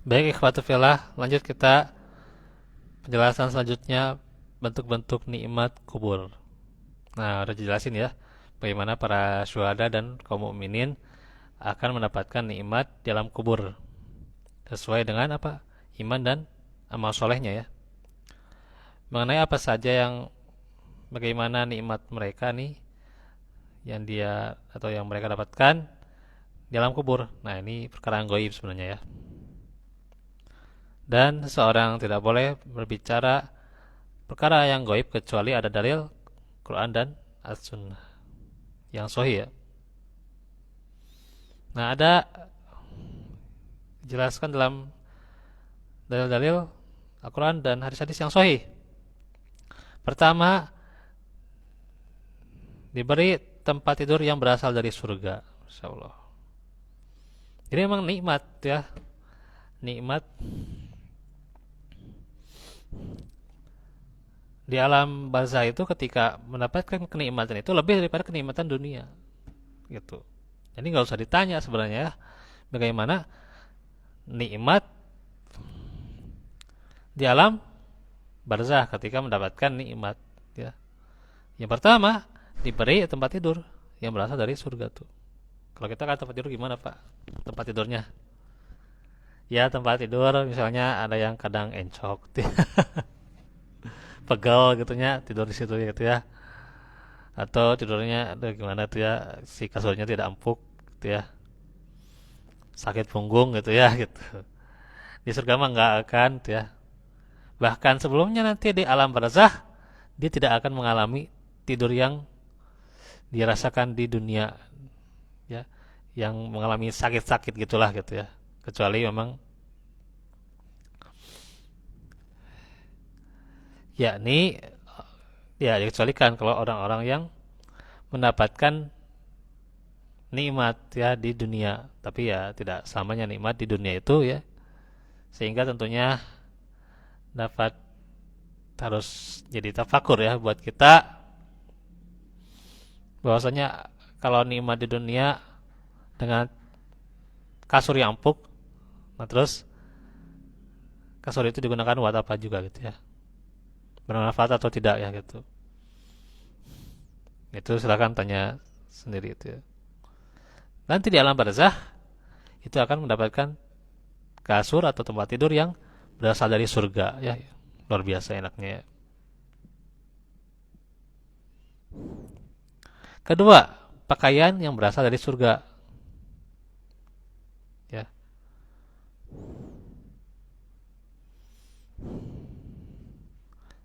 Baik, ikhwatu fillah, lanjut kita penjelasan selanjutnya bentuk-bentuk nikmat kubur. Nah, udah dijelasin ya bagaimana para syuhada dan kaum mukminin akan mendapatkan nikmat di alam kubur sesuai dengan apa? Iman dan amal solehnya ya. Mengenai apa saja yang bagaimana nikmat mereka nih yang dia atau yang mereka dapatkan di alam kubur. Nah, ini perkara yang gaib sebenarnya ya. Dan seseorang tidak boleh berbicara perkara yang gaib kecuali ada dalil Quran dan As-Sunnah yang sahih ya. Nah, ada dijelaskan dalam dalil-dalil Al-Quran dan hadis-hadis yang sahih. Pertama, diberi tempat tidur yang berasal dari surga. Masya Allah. Jadi memang nikmat ya. Nikmat di alam barzah itu ketika mendapatkan kenikmatan itu lebih daripada kenikmatan dunia. Gitu. Jadi nggak usah ditanya sebenarnya ya, bagaimana nikmat di alam barzah ketika mendapatkan nikmat ya. Yang pertama, diberi tempat tidur yang berasal dari surga tuh. Kalau kita kan tempat tidur gimana, Pak? Tempat tidurnya. Ya, tempat tidur misalnya ada yang kadang encok tuh, pegel gitu ya, tidur di situ gitu ya. Atau tidurnya aduh, gimana tuh ya, si kasurnya tidak empuk gitu ya. Sakit punggung gitu ya gitu. Di surga mah nggak akan tuh ya. Bahkan sebelumnya nanti di alam barzah dia tidak akan mengalami tidur yang dirasakan di dunia ya, yang mengalami sakit-sakit gitulah gitu ya, kecuali memang yakni ya dikecualikan kalau orang-orang yang mendapatkan nikmat ya di dunia, tapi ya tidak selamanya nikmat di dunia itu ya, sehingga tentunya dapat harus jadi tafakur ya buat kita bahwasanya kalau nikmat di dunia dengan kasur yang empuk, nah terus kasur itu digunakan buat apa juga gitu ya, bermanfaat atau tidak ya gitu. Itu silakan tanya sendiri itu ya. Nanti di alam barzah itu akan mendapatkan kasur atau tempat tidur yang berasal dari surga ya. Luar biasa enaknya ya. Kedua, pakaian yang berasal dari surga ya.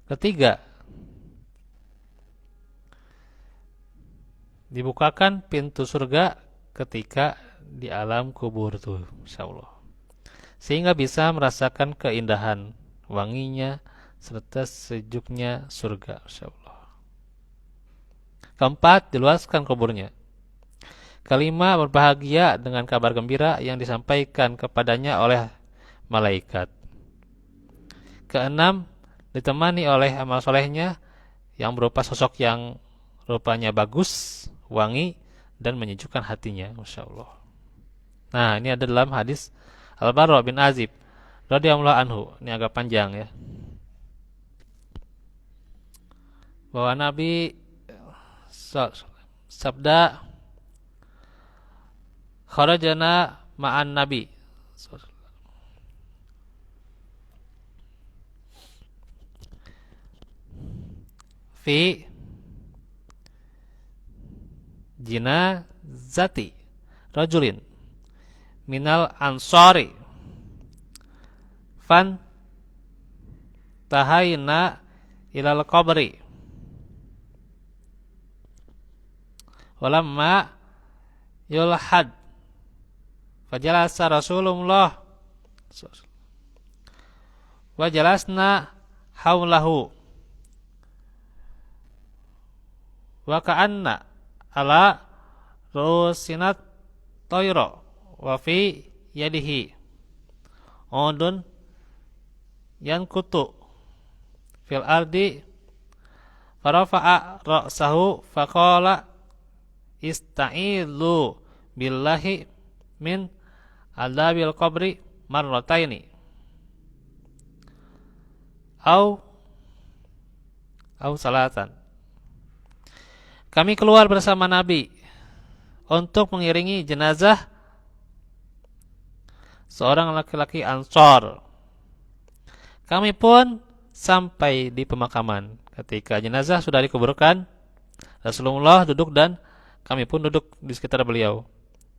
Ketiga, dibukakan pintu surga ketika di alam kubur tuh, insyaallah. Sehingga bisa merasakan keindahan, wanginya, serta sejuknya surga, insyaallah. Keempat, diluaskan kuburnya. Kelima, berbahagia dengan kabar gembira yang disampaikan kepadanya oleh malaikat. Keenam, ditemani oleh amal solehnya yang berupa sosok yang rupanya bagus, wangi, dan menyejukkan hatinya. Masya Allah. Nah, ini ada dalam hadis Al-Bara bin Azib radhiyallahu anhu. Ini agak panjang ya. Bahwa Nabi sabda, kharajana ma'an Nabi fi jinazati rajulin minal ansari fan tahayna ilal qabri walamma yulhad fajalasa Rasulullah wa jalasna haulahu wa ka'anna ala rusinat toyro wa fi yadihi udun yankutu fil ardi farafa'a ra'sahu faqala ista'ilu billahi min adabil qabri marrataini au salatan. Kami keluar bersama Nabi untuk mengiringi jenazah seorang laki-laki Ansor. Kami pun sampai di pemakaman. Ketika jenazah sudah dikuburkan, Rasulullah duduk dan kami pun duduk di sekitar beliau.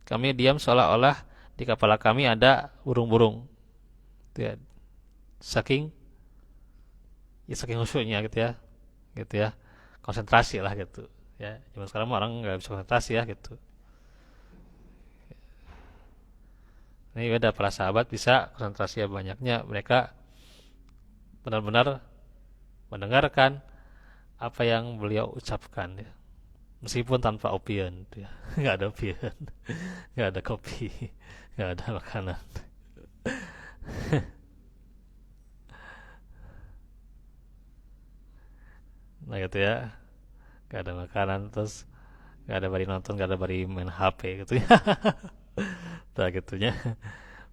Kami diam seolah-olah di kepala kami ada burung-burung. Ya, saking khusyuknya gitu ya. Gitu ya. Konsentrasi lah gitu. Ya, zaman sekarang orang nggak bisa konsentrasi ya gitu. Ini beda, para sahabat bisa konsentrasi ya, banyaknya mereka benar-benar mendengarkan apa yang beliau ucapkan ya. Meskipun tanpa opium ya. Nggak ada opium, nggak ada kopi, nggak ada makanan. Nah gitu ya, nggak ada makanan, terus nggak ada bari nonton, nggak ada bari main HP gitu ya. Nah gitunya,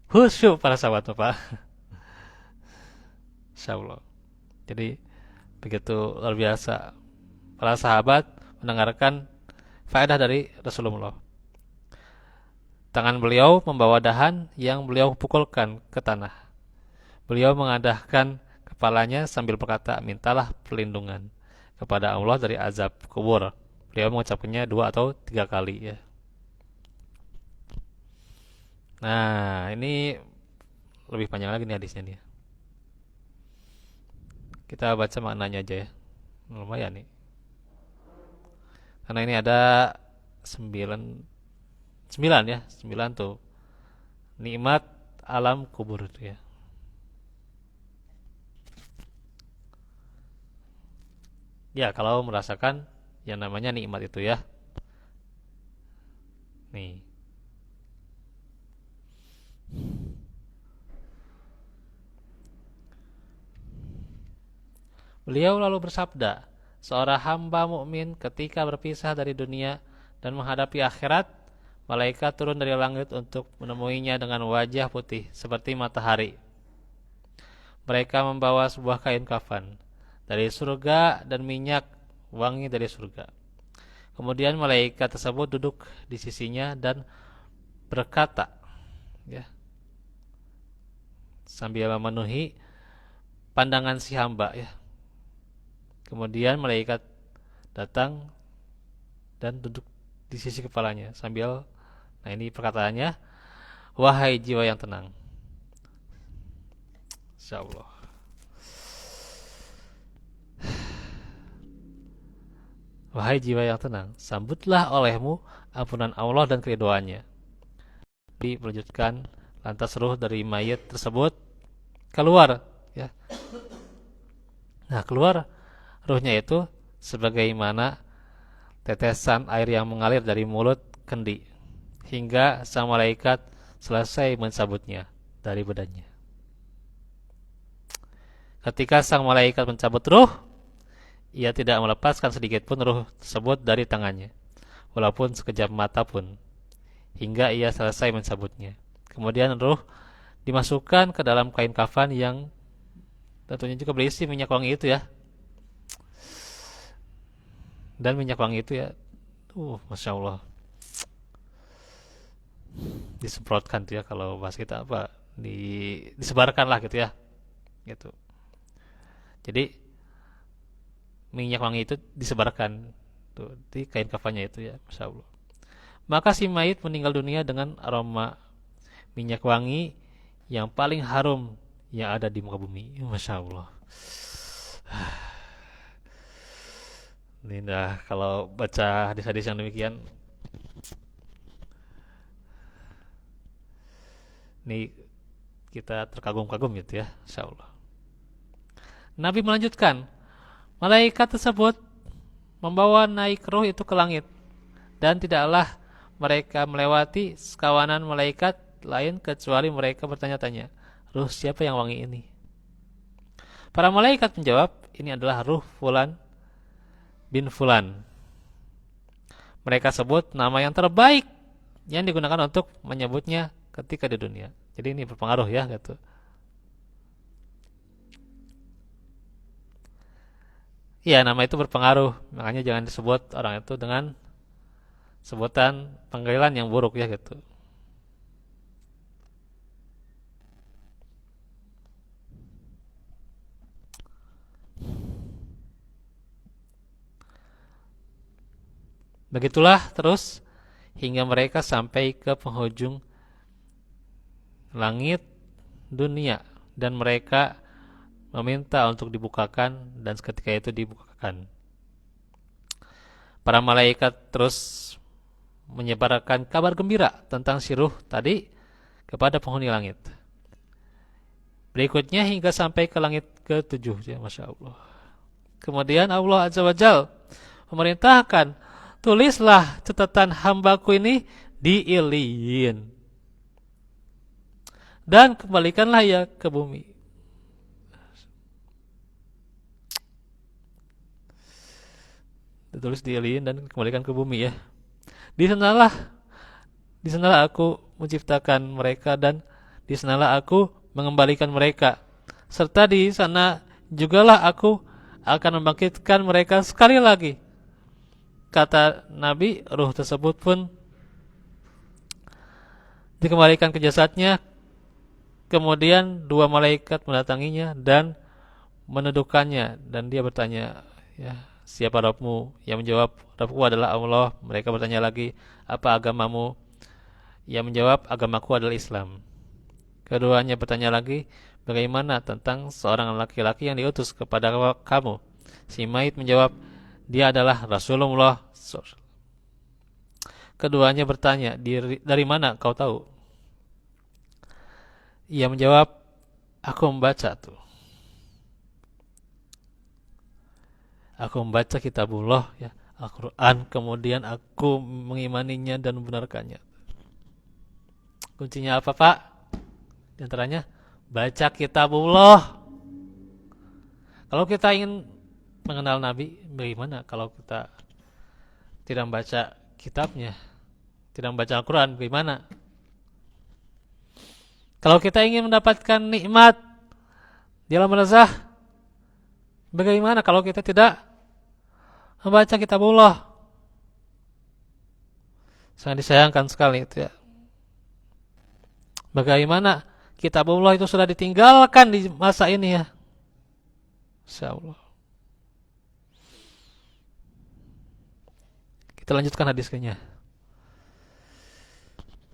khusyuk para sahabat Pak. Insya Allah. Jadi begitu luar biasa para sahabat mendengarkan faedah dari Rasulullah. Tangan beliau membawa dahan yang beliau pukulkan ke tanah. Beliau mengadahkan kepalanya sambil berkata, mintalah perlindungan kepada Allah dari azab kubur. Beliau mengucapkannya 2 atau 3 kali ya. Nah, ini lebih panjang lagi nih hadisnya nih. Kita baca maknanya aja ya. Lumayan nih. Karena ini ada 9 ya, 9 tuh. Nikmat alam kubur itu ya. Ya, kalau merasakan yang namanya nikmat itu ya. Nih. Beliau lalu bersabda, seorang hamba mukmin ketika berpisah dari dunia dan menghadapi akhirat, malaikat turun dari langit untuk menemuinya dengan wajah putih seperti matahari. Mereka membawa sebuah kain kafan dari surga dan minyak wangi dari surga. Kemudian malaikat tersebut duduk di sisinya dan berkata, ya, sambil memenuhi pandangan si hamba ya. Kemudian malaikat datang dan duduk di sisi kepalanya sambil, nah ini perkataannya, wahai jiwa yang tenang. Insyaallah. Wahai jiwa yang tenang, sambutlah olehmu ampunan Allah dan keridhoannya. Dilanjutkan, lantas ruh dari mayat tersebut keluar ya. Nah, keluar ruhnya itu sebagaimana tetesan air yang mengalir dari mulut kendi hingga sang malaikat selesai mencabutnya dari badannya. Ketika sang malaikat mencabut ruh, ia tidak melepaskan sedikit pun ruh tersebut dari tangannya, walaupun sekejap mata pun, hingga ia selesai mencabutnya. Kemudian ruh dimasukkan ke dalam kain kafan yang tentunya juga berisi minyak wangi itu ya. Dan minyak wangi itu ya, Masya Allah, disemprotkan tuh ya, kalau bahas kita apa, disebarkan lah gitu ya, gitu. Jadi minyak wangi itu disebarkan tuh di kain kafannya itu ya, Masya Allah. Maka si mayit meninggal dunia dengan aroma minyak wangi yang paling harum yang ada di muka bumi. Masya Allah. Ini dah, kalau baca hadis-hadis yang demikian, ini kita terkagum-kagum gitu ya, Insya Allah. Nabi melanjutkan, malaikat tersebut membawa naik ruh itu ke langit, dan tidaklah mereka melewati sekawanan malaikat lain kecuali mereka bertanya-tanya, ruh siapa yang wangi ini? Para malaikat menjawab, ini adalah ruh Fulan bin Fulan. Mereka sebut nama yang terbaik yang digunakan untuk menyebutnya ketika di dunia. Jadi ini berpengaruh ya gitu. Iya, nama itu berpengaruh. Makanya jangan disebut orang itu dengan sebutan panggilan yang buruk ya gitu. Begitulah terus hingga mereka sampai ke penghujung langit dunia dan mereka meminta untuk dibukakan dan seketika itu dibukakan. Para malaikat terus menyebarkan kabar gembira tentang si ruh tadi kepada penghuni langit. Berikutnya hingga sampai ke langit ke-7 ya, Masya Allah. Kemudian Allah Azza wa Jal memerintahkan, tulislah catatan hambaku ini di Iliyin dan kembalikanlah ia ke bumi. Ditulis di Iliyin dan kembalikan ke bumi ya. Di sanalah di sanalah aku menciptakan mereka dan di sanalah aku mengembalikan mereka. Serta di sana jugalah aku akan membangkitkan mereka sekali lagi. Kata Nabi, ruh tersebut pun dikembalikan ke jasadnya. Kemudian dua malaikat mendatanginya dan menundukkannya dan dia bertanya, ya, siapa Rabbmu? Yang menjawab, Rabbku adalah Allah. Mereka bertanya lagi, apa agamamu? Yang menjawab, agamaku adalah Islam. Keduanya bertanya lagi, bagaimana tentang seorang laki-laki yang diutus kepada kamu? Si mayit menjawab, dia adalah Rasulullah. Keduanya bertanya, dari mana kau tahu? Ia menjawab, aku membaca tuh. Aku membaca kitabullah ya, Al-Quran, kemudian aku mengimaninya dan membenarkannya. Kuncinya apa, Pak? Di antaranya baca kitabullah. Kalau kita ingin mengenal Nabi, bagaimana kalau kita tidak membaca kitabnya, tidak membaca Al-Quran, bagaimana? Kalau kita ingin mendapatkan nikmat di alam barzakh, bagaimana kalau kita tidak membaca kitabullah? Sangat disayangkan sekali itu ya. Bagaimana kitabullah itu sudah ditinggalkan di masa ini ya. Insyaallah. Kita lanjutkan hadisnya.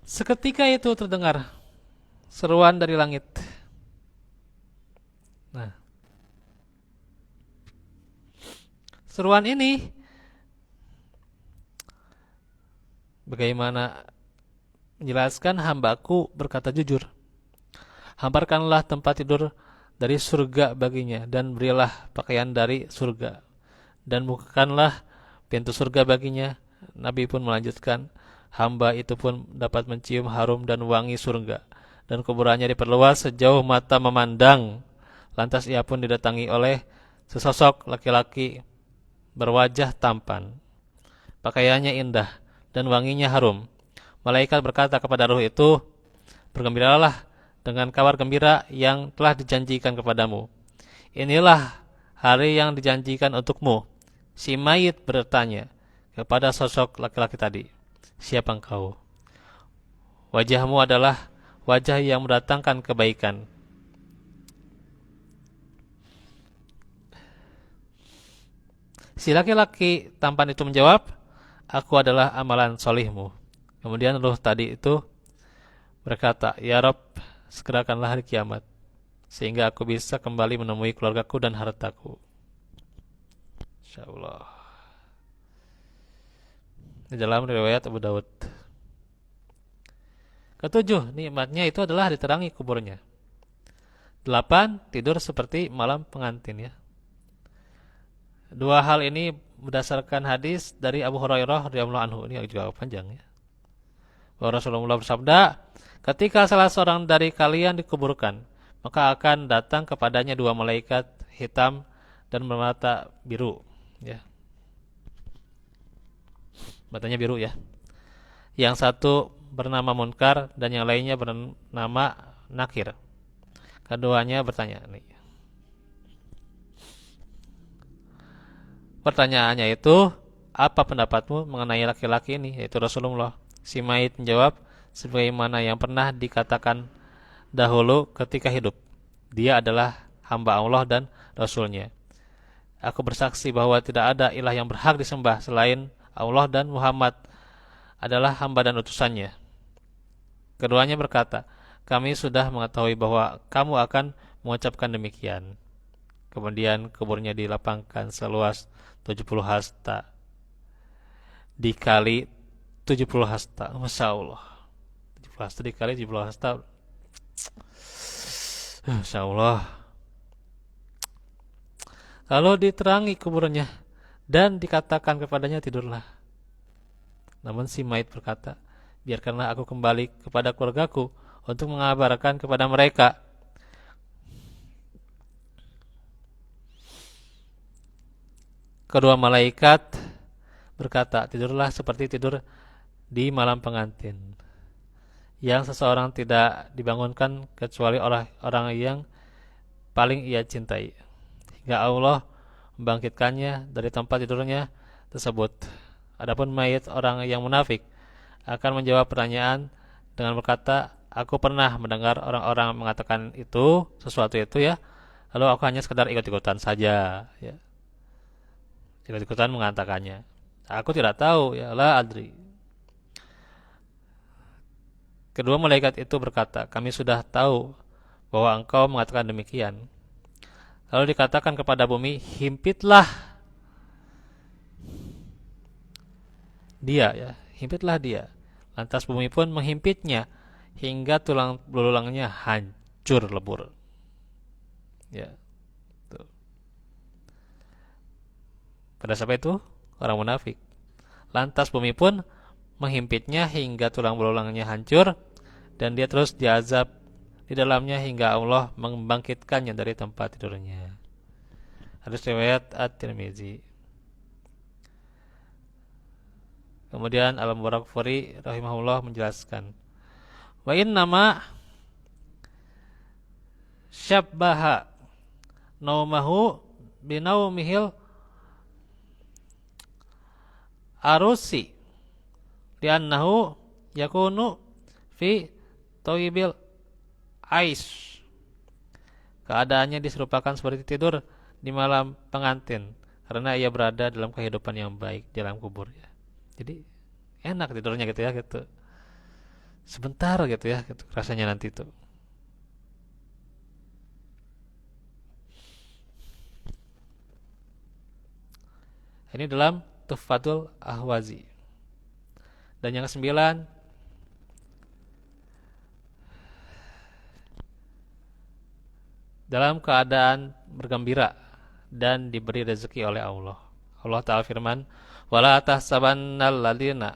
Seketika itu terdengar seruan dari langit. Nah, seruan ini bagaimana menjelaskan, hambaku berkata jujur. Hamparkanlah tempat tidur dari surga baginya dan berilah pakaian dari surga dan bukakanlah pintu surga baginya. Nabi pun melanjutkan, hamba itu pun dapat mencium harum dan wangi surga dan kuburannya diperluas sejauh mata memandang. Lantas ia pun didatangi oleh sesosok laki-laki berwajah tampan, pakaiannya indah dan wanginya harum. Malaikat berkata kepada ruh itu, bergembiralah dengan kabar gembira yang telah dijanjikan kepadamu. Inilah hari yang dijanjikan untukmu. Si mayit bertanya kepada sosok laki-laki tadi, siapa engkau? Wajahmu adalah wajah yang mendatangkan kebaikan. Si laki-laki tampan itu menjawab, aku adalah amalan solihmu. Kemudian ruh tadi itu berkata, ya Rabb, segerakanlah hari kiamat sehingga aku bisa kembali menemui keluargaku dan hartaku. Insyaallah. Di dalam riwayat Abu Daud. Ketujuh, nikmatnya itu adalah diterangi kuburnya. 8, tidur seperti malam pengantin ya. Dua hal ini berdasarkan hadis dari Abu Hurairah radhiyallahu anhu. Ini juga panjang ya. Bahwa Rasulullah bersabda, ketika salah seorang dari kalian dikuburkan, maka akan datang kepadanya dua malaikat hitam dan bermata biru ya. Matanya biru ya. Yang satu bernama Munkar dan yang lainnya bernama nakir. Keduanya bertanya nih. Pertanyaannya itu, apa pendapatmu mengenai laki-laki ini, yaitu Rasulullah? Si mayit menjawab, sebagaimana yang pernah dikatakan dahulu ketika hidup. Dia adalah hamba Allah dan Rasulnya. Aku bersaksi bahwa tidak ada ilah yang berhak disembah selain Allah dan Muhammad adalah hamba dan utusannya. Keduanya berkata, kami sudah mengetahui bahwa kamu akan mengucapkan demikian. Kemudian kuburnya dilapangkan seluas 70 hasta dikali 70 hasta. Masya Allah, 70 hasta dikali 70 hasta. Masya Allah. Lalu diterangi kuburnya dan dikatakan kepadanya, tidurlah. Namun si mayit berkata, biarkanlah aku kembali kepada keluargaku untuk mengabarkan kepada mereka. Kedua malaikat berkata, tidurlah seperti tidur di malam pengantin, yang seseorang tidak dibangunkan kecuali orang yang paling ia cintai, hingga Allah membangkitkannya dari tempat tidurnya tersebut. Adapun mayit orang yang munafik akan menjawab pertanyaan dengan berkata, aku pernah mendengar orang-orang mengatakan itu, sesuatu itu ya, lalu aku hanya sekedar ikut-ikutan saja ya. Ikut-ikutan mengatakannya. Aku tidak tahu, ya la adri. Kedua malaikat itu berkata, kami sudah tahu bahwa engkau mengatakan demikian. Lalu dikatakan kepada bumi, himpitlah dia ya, himpitlah dia. Lantas bumi pun menghimpitnya hingga tulang belulangnya hancur lebur. Ya. Tuh. Pada saat itu orang munafik. Lantas bumi pun menghimpitnya hingga tulang belulangnya hancur dan dia terus diazab di dalamnya hingga Allah membangkitkannya dari tempat tidurnya. Hadis riwayat At-Tirmizi. Kemudian Al-Mubarakfuri rahimahullah menjelaskan, wa innama syabbaha naumahu binaumihil arusi li'annahu yakunu fi toibil ais. Keadaannya diserupakan seperti tidur di malam pengantin karena ia berada dalam kehidupan yang baik di dalam kubur ya. Jadi enak tidurnya gitu ya, gitu. Sebentar gitu ya, gitu rasanya nanti itu. Ini dalam Tuhfatul Ahwazi. Dan yang kesembilan, dalam keadaan bergembira dan diberi rezeki oleh Allah. Allah Ta'ala firman, wala tahsabannal ladzina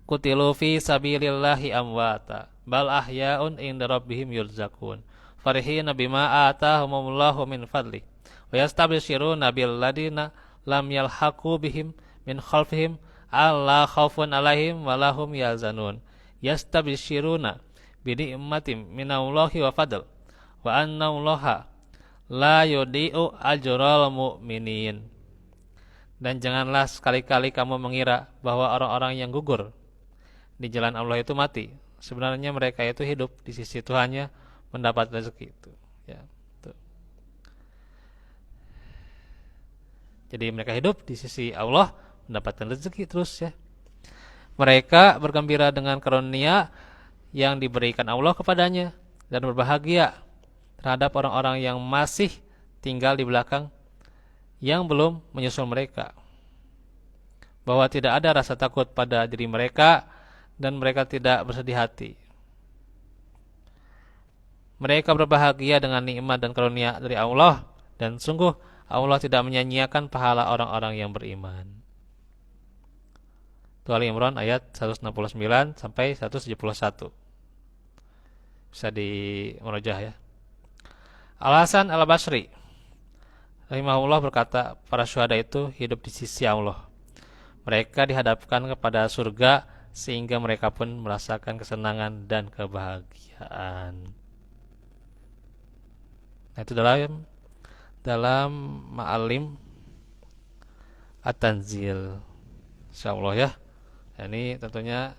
qutilu fi sabilillahi amwata bal ahya'un inda rabbihim yurzaqun farihina bima atahumullahu min fadli wa yastabshiruna bil ladzina lam yalhaqu bihim min khalfihim alla khaufun alaihim wa lahum yahzanun yastabshiruna bi ni'matin minallahi wa fadl wa annallaha la yudi'u ajral mu'minin. Dan janganlah sekali-kali kamu mengira bahwa orang-orang yang gugur di jalan Allah itu mati. Sebenarnya mereka itu hidup di sisi Tuhannya mendapat rezeki itu. Ya, tuh. Jadi mereka hidup di sisi Allah mendapatkan rezeki terus ya. Mereka bergembira dengan karunia yang diberikan Allah kepadanya dan berbahagia terhadap orang-orang yang masih tinggal di belakang yang belum menyusul mereka, bahwa tidak ada rasa takut pada diri mereka dan mereka tidak bersedih hati. Mereka berbahagia dengan nikmat dan karunia dari Allah dan sungguh Allah tidak menyia-nyiakan pahala orang-orang yang beriman. Itu Ali Imran ayat 169 sampai 171. Bisa di murojaah ya. Al-Hasan Al-Basri rahimahullah berkata, para syuhada itu hidup di sisi Allah. Mereka dihadapkan kepada surga sehingga mereka pun merasakan kesenangan dan kebahagiaan. Nah, itu dalam dalam Ma'alim At-Tanzil. Insyaallah ya. Nah, ini tentunya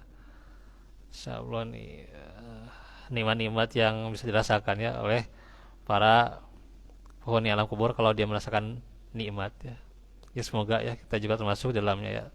insyaallah nih nikmat-nikmat yang bisa dirasakan ya oleh para penghuni alam kubur kalau dia merasakan nikmat ya. Ya semoga ya kita juga termasuk dalamnya ya.